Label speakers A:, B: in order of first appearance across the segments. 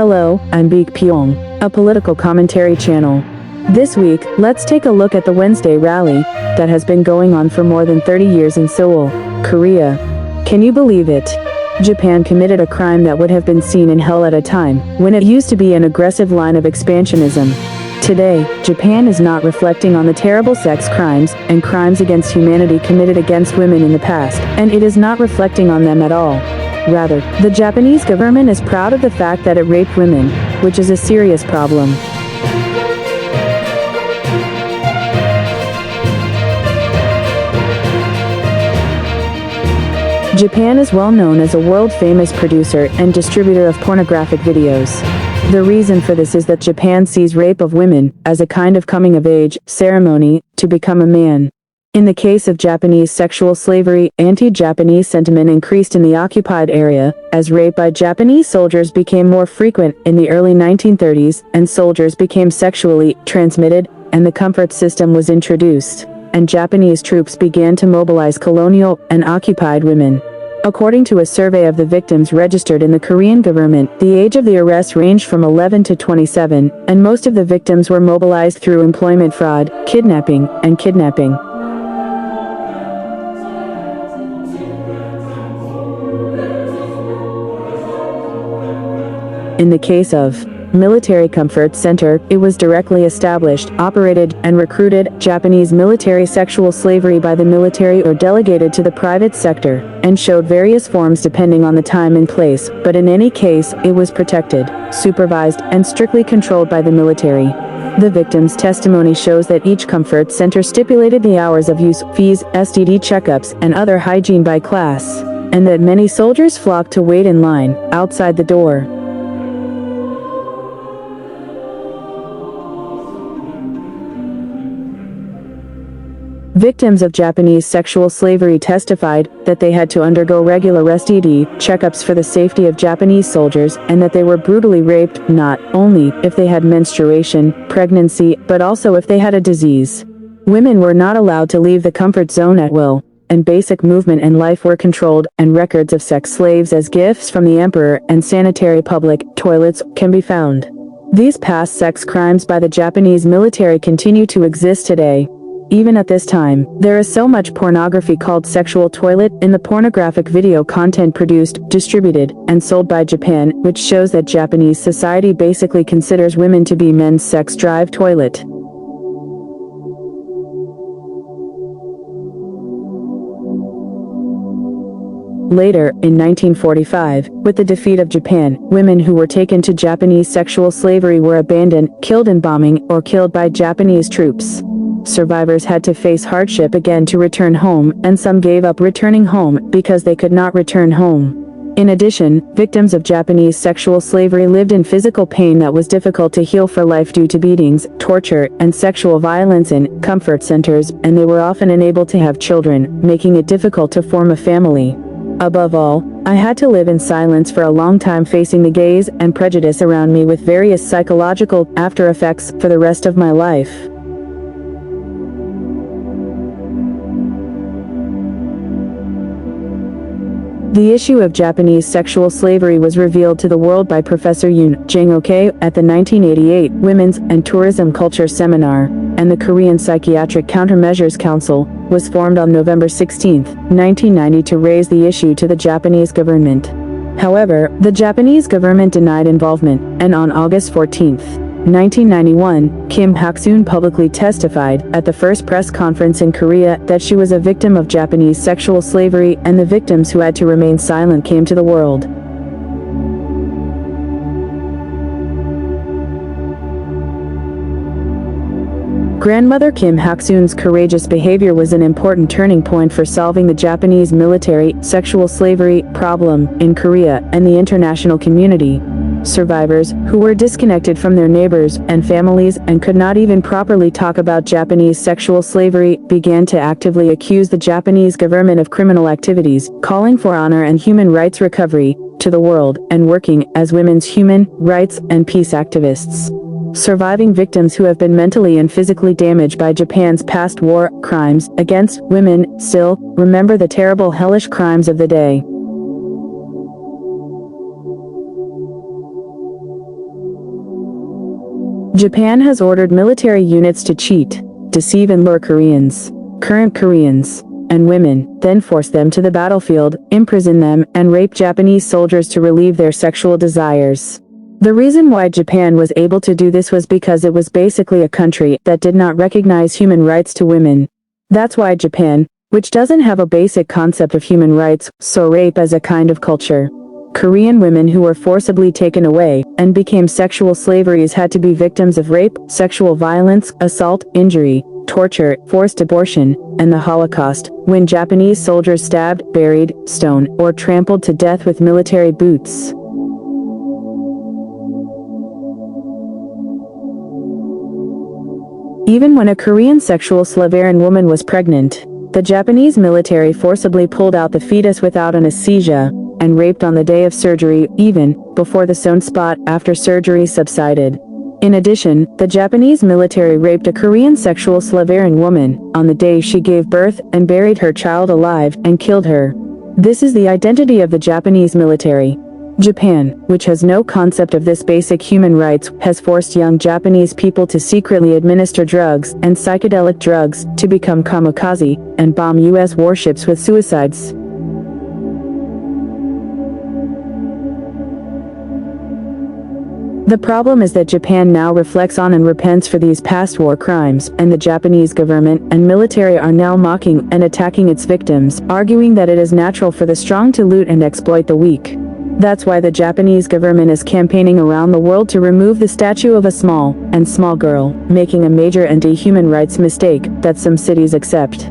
A: Hello, I'm Baek Pyong, a political commentary channel. This week, let's take a look at the Wednesday rally that has been going on for more than 30 years in Seoul, Korea. Can you believe it? Japan committed a crime that would have been seen in hell at a time when it used to be an aggressive line of expansionism. Today, Japan is not reflecting on the terrible sex crimes and crimes against humanity committed against women in the past, and it is not reflecting on them at all. Rather, the Japanese government is proud of the fact that it raped women, which is a serious problem. Japan is well known as a world-famous producer and distributor of pornographic videos. The reason for this is that Japan sees rape of women as a kind of coming-of-age ceremony to become a man. In the case of Japanese sexual slavery, anti-Japanese sentiment increased in the occupied area, as rape by Japanese soldiers became more frequent in the early 1930s, and soldiers became sexually transmitted, and the comfort system was introduced, and Japanese troops began to mobilize colonial and occupied women. According to a survey of the victims registered in the Korean government, the age of the arrests ranged from 11 to 27, and most of the victims were mobilized through employment fraud, kidnapping, and kidnapping. In the case of Military Comfort Center, it was directly established, operated, and recruited Japanese military sexual slavery by the military or delegated to the private sector, and showed various forms depending on the time and place, but in any case, it was protected, supervised, and strictly controlled by the military. The victim's testimony shows that each comfort center stipulated the hours of use, fees, STD checkups, and other hygiene by class, and that many soldiers flocked to wait in line, outside the door. Victims of Japanese sexual slavery testified that they had to undergo regular STD checkups for the safety of Japanese soldiers, and that they were brutally raped, not only if they had menstruation, pregnancy, but also if they had a disease. Women were not allowed to leave the comfort zone at will, and basic movement and life were controlled, and records of sex slaves as gifts from the emperor and sanitary public toilets can be found. These past sex crimes by the Japanese military continue to exist today. Even at this time, there is so much pornography called sexual toilet in the pornographic video content produced, distributed, and sold by Japan, which shows that Japanese society basically considers women to be men's sex drive toilet. Later, in 1945, with the defeat of Japan, women who were taken to Japanese sexual slavery were abandoned, killed in bombing, or killed by Japanese troops. Survivors had to face hardship again to return home, and some gave up returning home because they could not return home. In addition, victims of Japanese sexual slavery lived in physical pain that was difficult to heal for life due to beatings, torture, and sexual violence in comfort centers, and they were often unable to have children, making it difficult to form a family. Above all, I had to live in silence for a long time, facing the gaze and prejudice around me with various psychological after effects for the rest of my life. The issue of Japanese sexual slavery was revealed to the world by Professor Yoon Jang-ok at the 1988 Women's and Tourism Culture Seminar, and the Korean Psychiatric Countermeasures Council was formed on November 16, 1990 to raise the issue to the Japanese government. However, the Japanese government denied involvement, and on August 14, 1991, Kim Hak-soon publicly testified at the first press conference in Korea that she was a victim of Japanese sexual slavery, and the victims who had to remain silent came to the world. Grandmother Kim Hak-soon's courageous behavior was an important turning point for solving the Japanese military sexual slavery problem in Korea and the international community. Survivors, who were disconnected from their neighbors and families and could not even properly talk about Japanese sexual slavery, began to actively accuse the Japanese government of criminal activities, calling for honor and human rights recovery to the world, and working as women's human rights and peace activists. Surviving victims who have been mentally and physically damaged by Japan's past war crimes against women still remember the terrible hellish crimes of the day. Japan has ordered military units to cheat, deceive and lure Koreans, current Koreans, and women, then force them to the battlefield, imprison them, and rape Japanese soldiers to relieve their sexual desires. The reason why Japan was able to do this was because it was basically a country that did not recognize human rights to women. That's why Japan, which doesn't have a basic concept of human rights, saw rape as a kind of culture. Korean women who were forcibly taken away and became sexual slaves had to be victims of rape, sexual violence, assault, injury, torture, forced abortion, and the Holocaust, when Japanese soldiers stabbed, buried, stoned, or trampled to death with military boots. Even when a Korean sexual slavery woman was pregnant, the Japanese military forcibly pulled out the fetus without anesthesia, and raped on the day of surgery, even before the sewn spot after surgery subsided. In addition, the Japanese military raped a Korean sexual slavery woman on the day she gave birth and buried her child alive and killed her. This is the identity of the Japanese military. Japan, which has no concept of this basic human rights, has forced young Japanese people to secretly administer drugs and psychedelic drugs to become kamikaze and bomb U.S. warships with suicides. The problem is that Japan now reflects on and repents for these past war crimes, and the Japanese government and military are now mocking and attacking its victims, arguing that it is natural for the strong to loot and exploit the weak. That's why the Japanese government is campaigning around the world to remove the statue of a small girl, making a major anti-human rights mistake that some cities accept.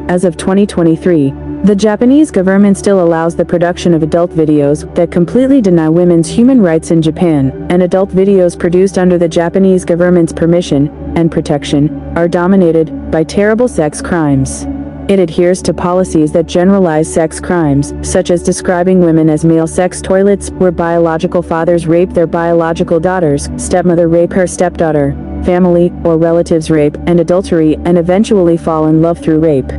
A: As of 2023, the Japanese government still allows the production of adult videos that completely deny women's human rights in Japan, and adult videos produced under the Japanese government's permission and protection are dominated by terrible sex crimes. It adheres to policies that generalize sex crimes, such as describing women as male sex toilets, where biological fathers rape their biological daughters, stepmother rape her stepdaughter, family or relatives rape and adultery and eventually fall in love through rape.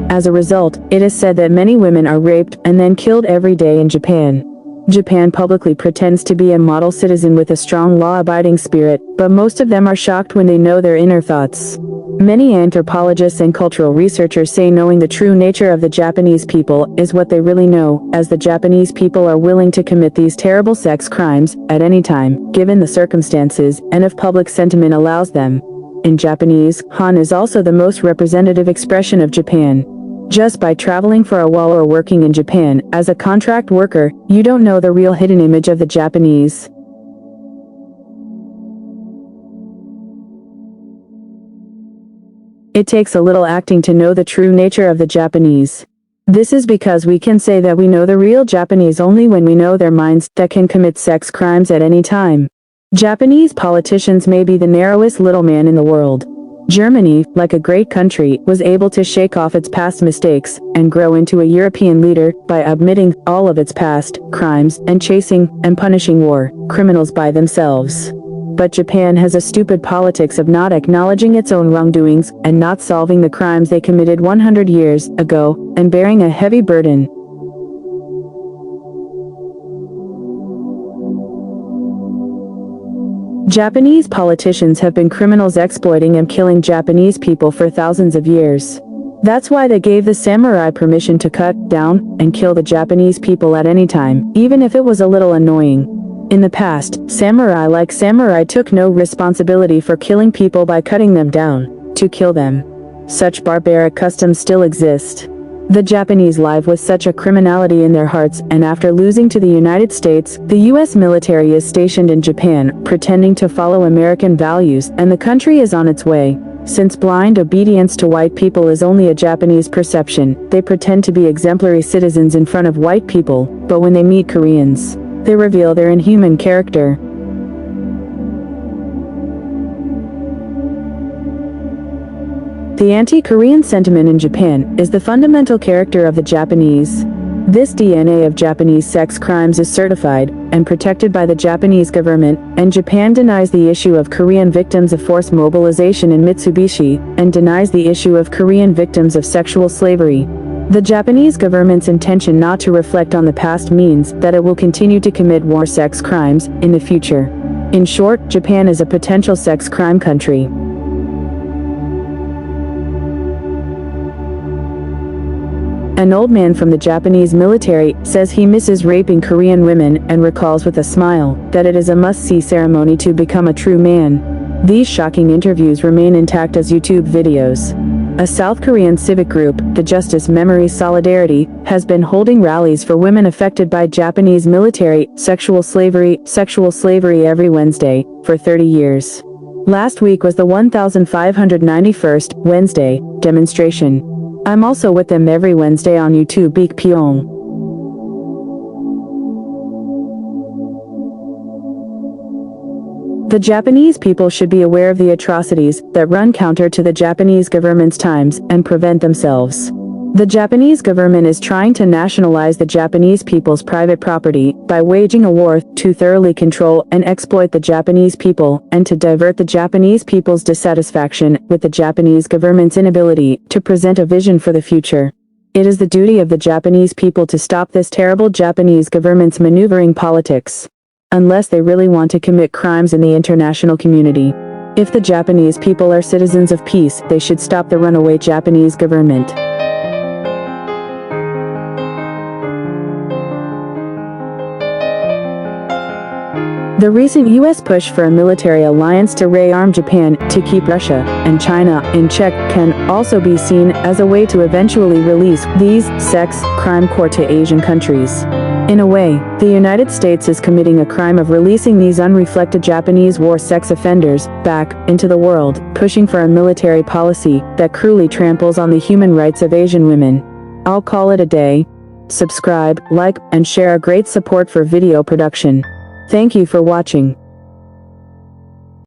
A: As a result, it is said that many women are raped and then killed every day in Japan. Japan publicly pretends to be a model citizen with a strong law-abiding spirit, but most of them are shocked when they know their inner thoughts. Many anthropologists and cultural researchers say knowing the true nature of the Japanese people is what they really know, as the Japanese people are willing to commit these terrible sex crimes at any time, given the circumstances, and if public sentiment allows them. In Japanese, Han is also the most representative expression of Japan. Just by traveling for a while or working in Japan as a contract worker, you don't know the real hidden image of the Japanese. It takes a little acting to know the true nature of the Japanese. This is because we can say that we know the real Japanese only when we know their minds that can commit sex crimes at any time. Japanese politicians may be the narrowest little man in the world. Germany, like a great country, was able to shake off its past mistakes and grow into a European leader by admitting all of its past crimes and chasing and punishing war criminals by themselves. But Japan has a stupid politics of not acknowledging its own wrongdoings and not solving the crimes they committed 100 years ago and bearing a heavy burden. Japanese politicians have been criminals exploiting and killing Japanese people for thousands of years. That's why they gave the samurai permission to cut down and kill the Japanese people at any time, even if it was a little annoying. In the past, samurai took no responsibility for killing people by cutting them down to kill them. Such barbaric customs still exist. The Japanese live with such a criminality in their hearts, and after losing to the United States, the U.S. military is stationed in Japan, pretending to follow American values, and the country is on its way. Since blind obedience to white people is only a Japanese perception, they pretend to be exemplary citizens in front of white people, but when they meet Koreans, they reveal their inhuman character. The anti-Korean sentiment in Japan is the fundamental character of the Japanese. This DNA of Japanese sex crimes is certified and protected by the Japanese government, and Japan denies the issue of Korean victims of forced mobilization in Mitsubishi, and denies the issue of Korean victims of sexual slavery. The Japanese government's intention not to reflect on the past means that it will continue to commit war sex crimes in the future. In short, Japan is a potential sex crime country. An old man from the Japanese military says he misses raping Korean women and recalls with a smile that it is a must-see ceremony to become a true man. These shocking interviews remain intact as YouTube videos. A South Korean civic group, the Justice Memory Solidarity, has been holding rallies for women affected by Japanese military sexual slavery every Wednesday for 30 years. Last week was the 1591st Wednesday demonstration. I'm also with them every Wednesday on YouTube. Big Pyong. The Japanese people should be aware of the atrocities that run counter to the Japanese government's times and prevent themselves. The Japanese government is trying to nationalize the Japanese people's private property by waging a war to thoroughly control and exploit the Japanese people and to divert the Japanese people's dissatisfaction with the Japanese government's inability to present a vision for the future. It is the duty of the Japanese people to stop this terrible Japanese government's maneuvering politics. Unless they really want to commit crimes in the international community. If the Japanese people are citizens of peace, they should stop the runaway Japanese government. The recent U.S. push for a military alliance to rearm Japan to keep Russia and China in check can also be seen as a way to eventually release these sex crime court to Asian countries. In a way, the United States is committing a crime of releasing these unreflected Japanese war sex offenders back into the world, pushing for a military policy that cruelly tramples on the human rights of Asian women. I'll call it a day. Subscribe, like, and share. A great support for video production. Thank you for watching.